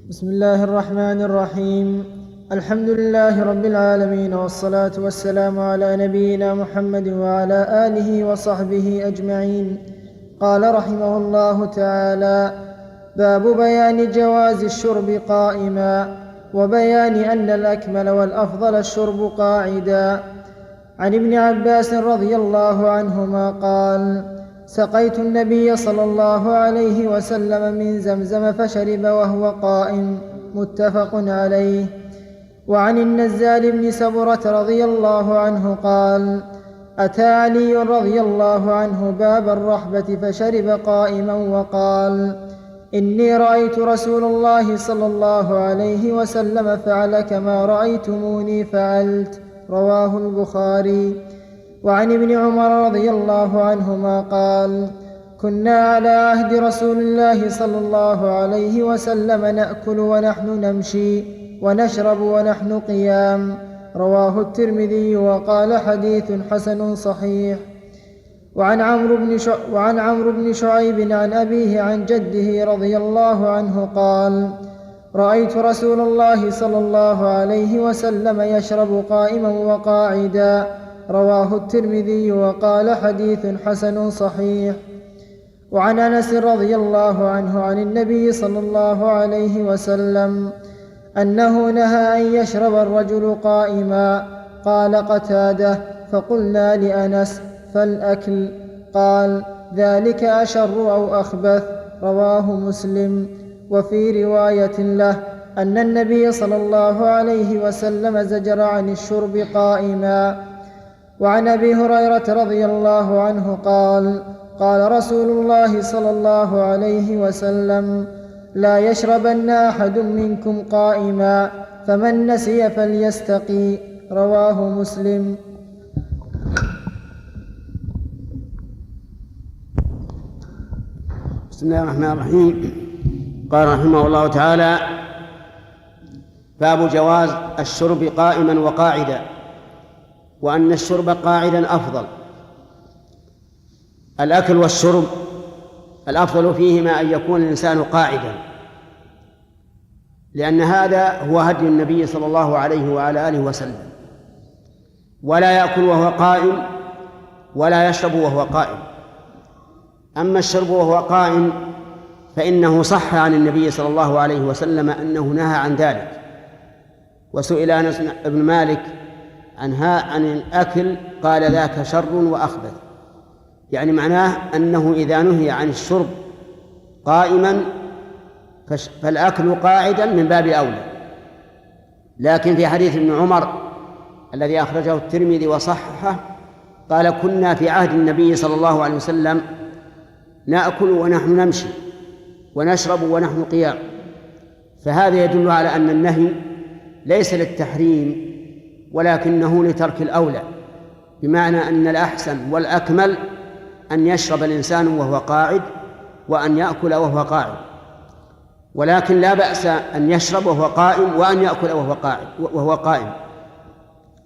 بسم الله الرحمن الرحيم. الحمد لله رب العالمين، والصلاة والسلام على نبينا محمد وعلى آله وصحبه أجمعين. قال رحمه الله تعالى: باب بيان جواز الشرب قائما، وبيان أن الأكمل والأفضل الشرب قاعدا. عن ابن عباس رضي الله عنهما قال: سقيت النبي صلى الله عليه وسلم من زمزم فشرب وهو قائم. متفق عليه. وعن النزال بن سبرة رضي الله عنه قال: أتى علي رضي الله عنه باب الرحبة فشرب قائما وقال: إني رأيت رسول الله صلى الله عليه وسلم فعل كما رأيتموني فعلت. رواه البخاري. وعن ابن عمر رضي الله عنهما قال: كنا على عهد رسول الله صلى الله عليه وسلم نأكل ونحن نمشي، ونشرب ونحن قيام. رواه الترمذي وقال: حديث حسن صحيح. وعن عمرو بن شعيب عن أبيه عن جده رضي الله عنه قال: رأيت رسول الله صلى الله عليه وسلم يشرب قائما وقاعدا. رواه الترمذي وقال: حديث حسن صحيح. وعن أنس رضي الله عنه عن النبي صلى الله عليه وسلم أنه نهى أن يشرب الرجل قائما. قال قتادة: فقلنا لأنس: فالأكل؟ قال: ذلك أشر أو أخبث. رواه مسلم. وفي رواية له أن النبي صلى الله عليه وسلم زجر عن الشرب قائما. وعن أبي هريرة رضي الله عنه قال: قال رسول الله صلى الله عليه وسلم: لا يشربن أحد منكم قائما، فمن نسي فليستقي. رواه مسلم. بسم الله الرحمن الرحيم. قال رحمه الله تعالى: باب جواز الشرب قائما وقاعدا، وأن الشرب قاعدا أفضل. الأكل والشرب الأفضل فيهما أن يكون الإنسان قاعدا، لأن هذا هو هدي النبي صلى الله عليه وعلى آله وسلم، ولا يأكل وهو قائم ولا يشرب وهو قائم. أما الشرب وهو قائم فإنه صح عن النبي صلى الله عليه وسلم أنه نهى عن ذلك. وسئل أنس بن مالك عن الأكل قال: ذاك شر وأخبث، يعني معناه أنه إذا نهي عن الشرب قائما فالأكل قاعدا من باب أولى. لكن في حديث ابن عمر الذي أخرجه الترمذي وصححه قال: كنا في عهد النبي صلى الله عليه وسلم نأكل ونحن نمشي، ونشرب ونحن قيام. فهذا يدل على أن النهي ليس للتحريم ولكنه لترك الأولى، بمعنى أن الأحسن والأكمل أن يشرب الإنسان وهو قاعد، وأن يأكل وهو قاعد، ولكن لا بأس أن يشرب وهو قائم وأن يأكل وهو قائم.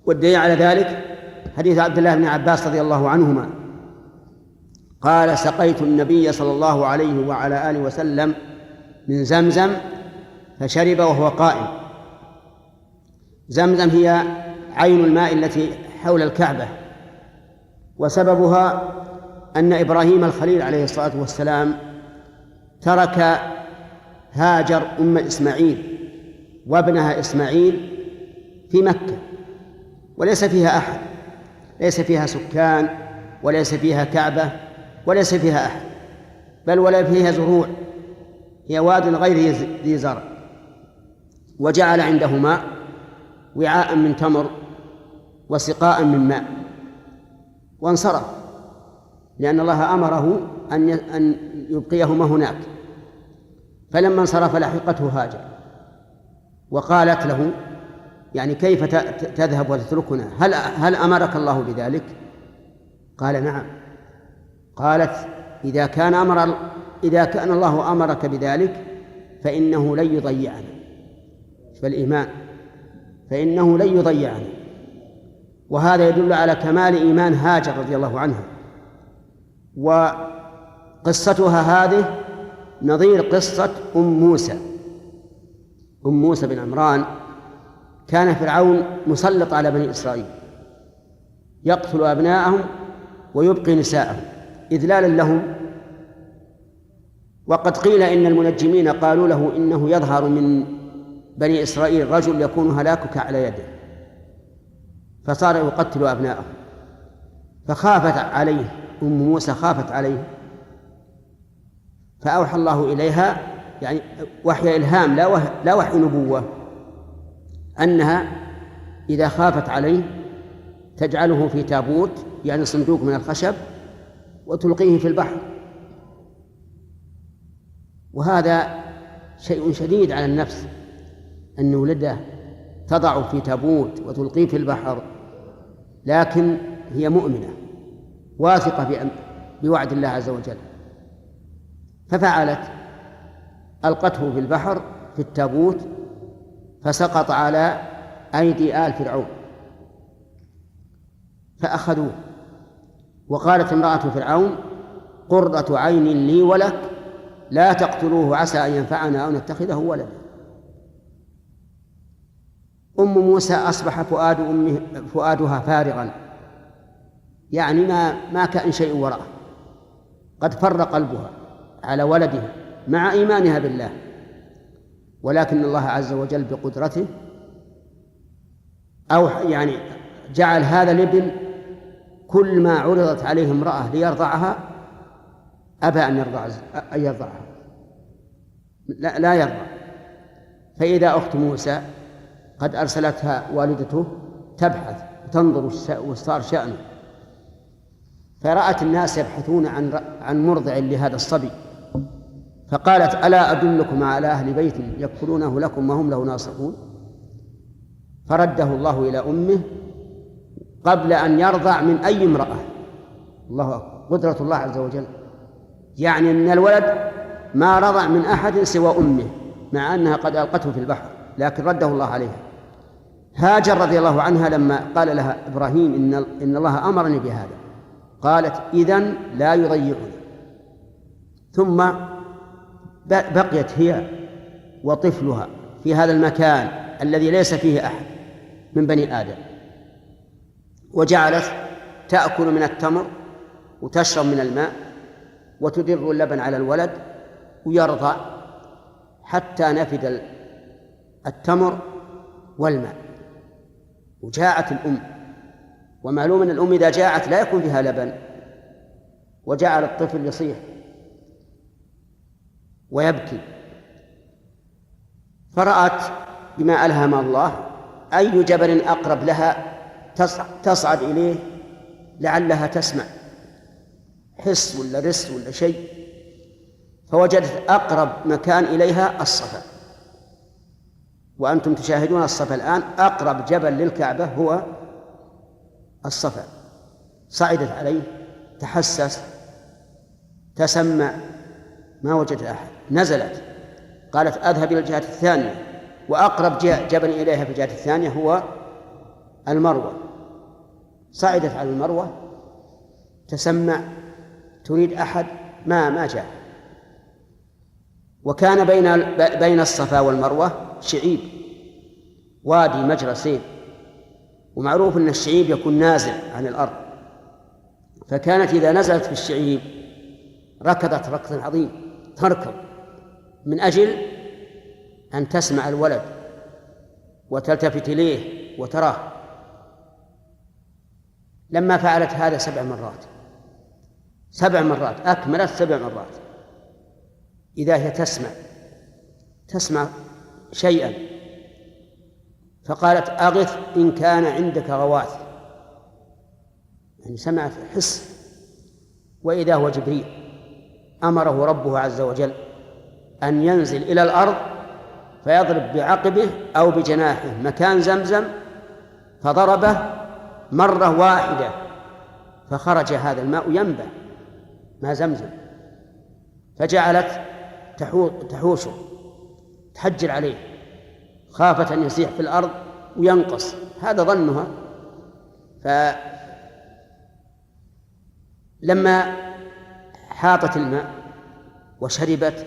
والدليل على ذلك حديث عبد الله بن عباس رضي الله عنهما قال: سقيت النبي صلى الله عليه وعلى آله وسلم من زمزم فشرب وهو قائم. زمزم هي عين الماء التي حول الكعبة، وسببها أن إبراهيم الخليل عليه الصلاة والسلام ترك هاجر أم إسماعيل وابنها إسماعيل في مكة، وليس فيها أحد، ليس فيها سكان، وليس فيها كعبة، وليس فيها أحد، بل ولا فيها زروع، هي واد غير ذي زرع. وجعل عندهما وعاء من تمر وسقاء من ماء وانصرف، لأن الله أمره أن يبقيهما هناك. فلما انصرف لحقته هاجر وقالت له: يعني كيف تذهب وتتركنا؟ هل أمرك الله بذلك؟ قال: نعم. قالت: إذا كان الله أمرك بذلك فإنه لن يضيعنا. فالإيمان فإنه لن يضيعنا. وهذا يدل على كمال إيمان هاجر رضي الله عنها. وقصتها هذه نظير قصة أم موسى أم موسى بن عمران كان فرعون مسلط على بني إسرائيل يقتل أبناءهم ويبقي نساءهم إذلالا لهم. وقد قيل إن المنجمين قالوا له إنه يظهر من بني إسرائيل رجل يكون هلاكك على يده، فصار يقتل أبناءهم. فخافت عليه أم موسى، خافت عليه، فأوحى الله إليها، يعني وحي إلهام لا وحي نبوة، أنها إذا خافت عليه تجعله في تابوت، يعني صندوق من الخشب، وتلقيه في البحر. وهذا شيء شديد على النفس، أن ولده تضع في تابوت وتلقيه في البحر، لكن هي مؤمنة واثقة بوعد الله عز وجل، ففعلت، ألقته في البحر في التابوت، فسقط على أيدي آل فرعون فأخذوه. وقالت امرأة فرعون: قرة عين لي ولك لا تقتلوه عسى أن ينفعنا أو نتخذه ولدا. أم موسى أصبح فؤادها فارغا، يعني ما كان شيء وراءه، قد فر قلبها على ولده مع إيمانها بالله، ولكن الله عز وجل بقدرته أو يعني جعل هذا الابن كل ما عرضت عليه امرأة ليرضعها أبى أن يرضعها، لا يرضع. فإذا أخت موسى قد أرسلتها والدته تبحث وتنظر وصار شأنه، فرأت الناس يبحثون عن مرضع لهذا الصبي، فقالت: ألا أدلكم على أهل بيت يكفلونه لكم وهم له ناصحون؟ فرده الله إلى أمه قبل أن يرضع من أي امرأة. الله أكبر، قدرة الله عز وجل، يعني أن الولد ما رضع من أحد سوى أمه، مع أنها قد ألقته في البحر، لكن رده الله عليها. هاجر رضي الله عنها لما قال لها إبراهيم: إن الله أمرني بهذا، قالت: إذن لا يضيعني. ثم بقيت هي وطفلها في هذا المكان الذي ليس فيه أحد من بني آدم، وجعلت تأكل من التمر وتشرب من الماء وتدر اللبن على الولد ويرضع حتى نفد التمر والماء. وجاءت الأم، ومعلوم أن الأم إذا جاءت لا يكون فيها لبن، وجعل الطفل يصيح ويبكي، فرأت بما ألهم الله أي جبل أقرب لها تصعد إليه لعلها تسمع حس ولا رس ولا شيء، فوجدت أقرب مكان إليها الصفا. وأنتم تشاهدون الصفا الآن، أقرب جبل للكعبة هو الصفا. صعدت عليه، تحسس، تسمع، ما وجدت أحد، نزلت، قالت: أذهب إلى الجهة الثانية، وأقرب جبل إليها في الجهة الثانية هو المروة. صعدت على المروة، تسمع، تريد أحد، ما جاء. وكان بين الصفا والمروة شعيب، وادي مجرى سيل، ومعروف أن الشعيب يكون نازل عن الأرض، فكانت إذا نزلت في الشعيب ركضت ركض عظيم، تركض من أجل أن تسمع الولد وتلتفت إليه وتراه. لما فعلت هذا 7 مرات، 7 مرات، أكملت 7 مرات، إذا هي تسمع شيئا، فقالت: أغث إن كان عندك غواث، يعني سمعت حس. وإذا هو جبريل أمره ربه عز وجل أن ينزل إلى الأرض فيضرب بعقبه أو بجناحه مكان زمزم، فضربه مرة واحدة فخرج هذا الماء ينبع، ماء زمزم، فجعلت تحوشه، تحجر عليه، خافت أن يسيح في الأرض وينقص، هذا ظنها. فلما حاطت الماء وشربت،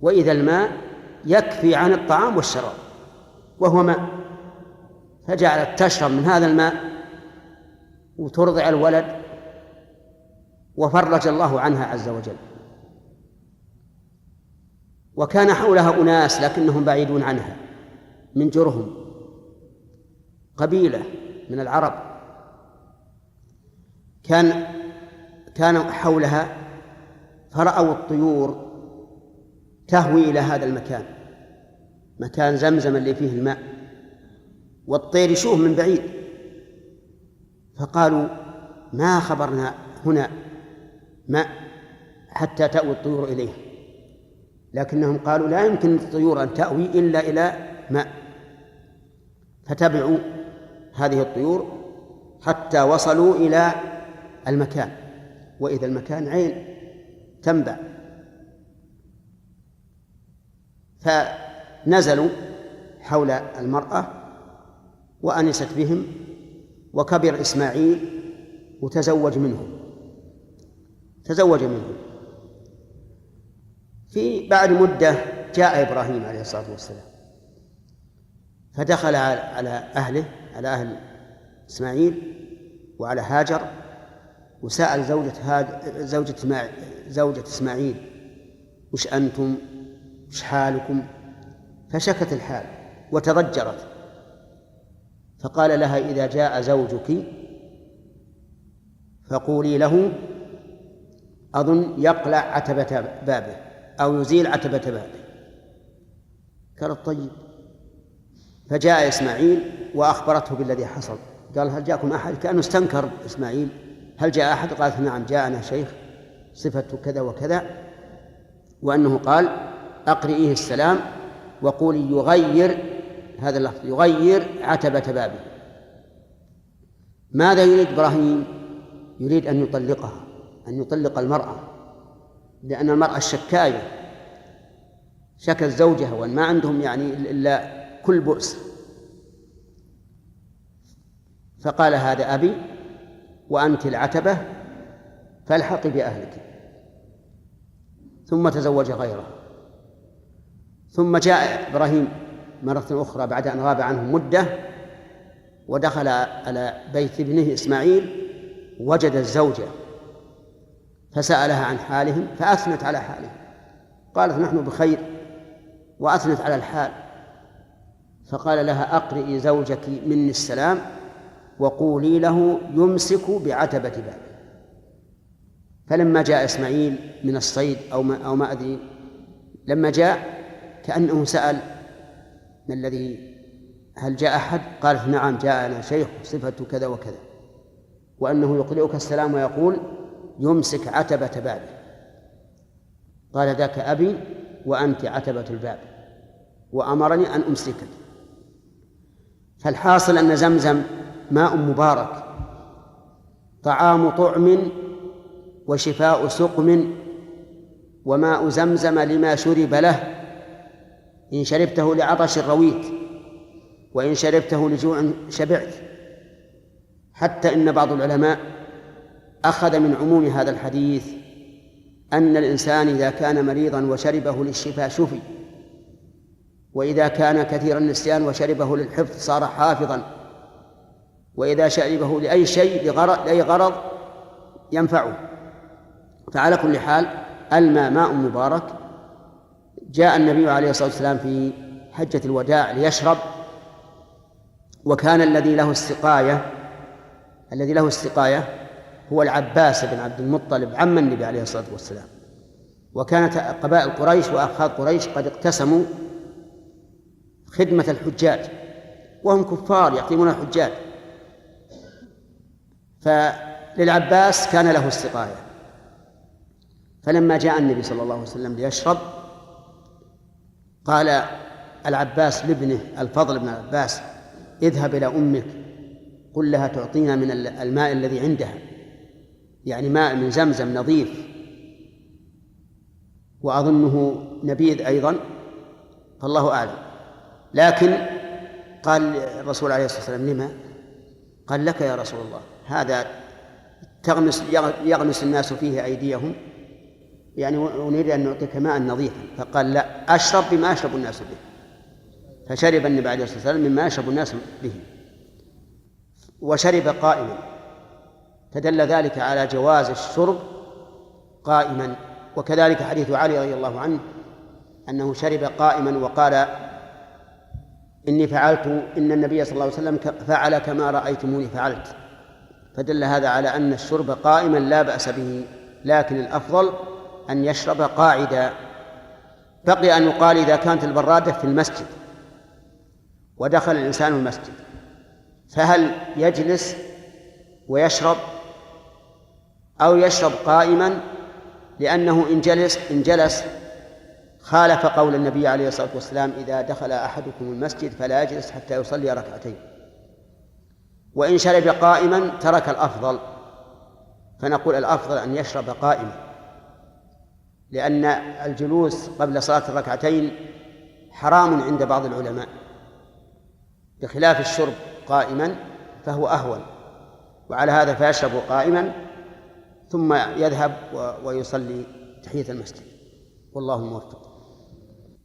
وإذا الماء يكفي عن الطعام والشراب وهو ماء، فجعلت تشرب من هذا الماء وترضع الولد، وفرج الله عنها عز وجل. وكان حولها أناس لكنهم بعيدون عنها من جرهم، قبيلة من العرب كان حولها، فرأوا الطيور تهوي إلى هذا المكان، مكان زمزم اللي فيه الماء، والطير يشوف من بعيد، فقالوا ما خبرنا هنا ماء حتى تأوي الطيور إليه، لكنهم قالوا لا يمكن الطيور أن تأوي إلا إلى ماء، فتبعوا هذه الطيور حتى وصلوا إلى المكان، وإذا المكان عين تنبع، فنزلوا حول المرأة وأنست بهم، وكبر إسماعيل وتزوج منهم. في بعد مدة جاء إبراهيم عليه الصلاة والسلام، فدخل على أهله، على أهل إسماعيل وعلى هاجر، وسأل زوجة إسماعيل وش أنتم، وش حالكم؟ فشكت الحال وتضجرت، فقال لها إذا جاء زوجك فقولي له أظن يقلع عتبة بابه أو يزيل عتبة بابه. قالت طيب. فجاء إسماعيل وأخبرته بالذي حصل، قال هل جاءكم أحد؟ كأنه استنكر إسماعيل، هل جاء أحد؟ قالت نعم جاءنا شيخ صفته كذا وكذا، وأنه قال أقرئيه السلام وقولي يغير، هذا اللفظ يغير عتبة بابه. ماذا يريد إبراهيم؟ يريد أن يطلقها، أن يطلق المرأة، لأن المرأة الشكاية شكت زوجها، وأن ما عندهم يعني إلا كل بؤس. فقال هذا أبي وأنت العتبة فالحقي بأهلك، ثم تزوج غيره. ثم جاء إبراهيم مرة أخرى بعد أن غاب عنه مدة، ودخل على بيت ابنه إسماعيل، وجد الزوجة فسألها عن حالهم، فأثنت على حالهم، قالت نحن بخير، وأثنت على الحال. فقال لها أقرئي زوجك مني السلام وقولي له يمسك بعتبة بابه. فلما جاء إسماعيل من الصيد أو ما أدري، لما جاء كأنه سأل ما الذي، هل جاء أحد؟ قالت نعم جاءنا شيخ صفته كذا وكذا، وأنه يقرئك السلام ويقول يمسك عتبة بابه. قال ذاك أبي وأنت عتبة الباب، وأمرني أن أمسكك. فالحاصل أن زمزم ماء مبارك، طعام طعم وشفاء سقم، وماء زمزم لما شرب له، إن شربته لعطش رويت، وإن شربته لجوع شبعت. حتى إن بعض العلماء أخذ من عموم هذا الحديث أن الإنسان إذا كان مريضا وشربه للشفاء شفي، وإذا كان كثير النسيان وشربه للحفظ صار حافظا، وإذا شربه لأي شيء لأي غرض ينفعه. فعلى كل حال الماء ماء مبارك. جاء النبي عليه الصلاة والسلام في حجة الوداع ليشرب، وكان الذي له السقاية هو العباس بن عبد المطلب عم النبي عليه الصلاة والسلام. وكانت قبائل قريش وأفخاذ قريش قد اقتسموا خدمة الحجاج، وهم كفار يخدمون الحجاج، فللعباس كان له السقاية. فلما جاء النبي صلى الله عليه وسلم ليشرب، قال العباس لابنه الفضل بن العباس اذهب إلى أمك قل لها تعطينا من الماء الذي عندها، يعني ماء من زمزم نظيف، وأظنه نبيذ أيضا، فالله أعلم. لكن قال الرسول عليه الصلاة والسلام لما؟ قال لك يا رسول الله، هذا يغمس الناس فيه أيديهم يعني أريد أن نعطيك ماء نظيفا، فقال لا، أشرب بما يشرب الناس به. فشرب النبي عليه الصلاة والسلام مما يشرب الناس به، وشرب قائما، فدل ذلك على جواز الشرب قائما. وكذلك حديث علي رضي الله عنه أنه شرب قائما وقال إني فعلت، إن النبي صلى الله عليه وسلم فعل كما رأيتموني فعلت، فدل هذا على أن الشرب قائما لا بأس به، لكن الأفضل أن يشرب قاعدا. بقي أن يقال إذا كانت البرادة في المسجد ودخل الإنسان المسجد، فهل يجلس ويشرب أو يشرب قائما؟ لأنه إن جلس خالف قول النبي عليه الصلاة والسلام إذا دخل أحدكم المسجد فلا يجلس حتى يصلي ركعتين، وإن شرب قائما ترك الأفضل، فنقول الأفضل أن يشرب قائما، لأن الجلوس قبل صلاة الركعتين حرام عند بعض العلماء، بخلاف الشرب قائما فهو أهون. وعلى هذا فيشرب قائما ثم يذهب ويصلي تحية المسجد، والله الموفق.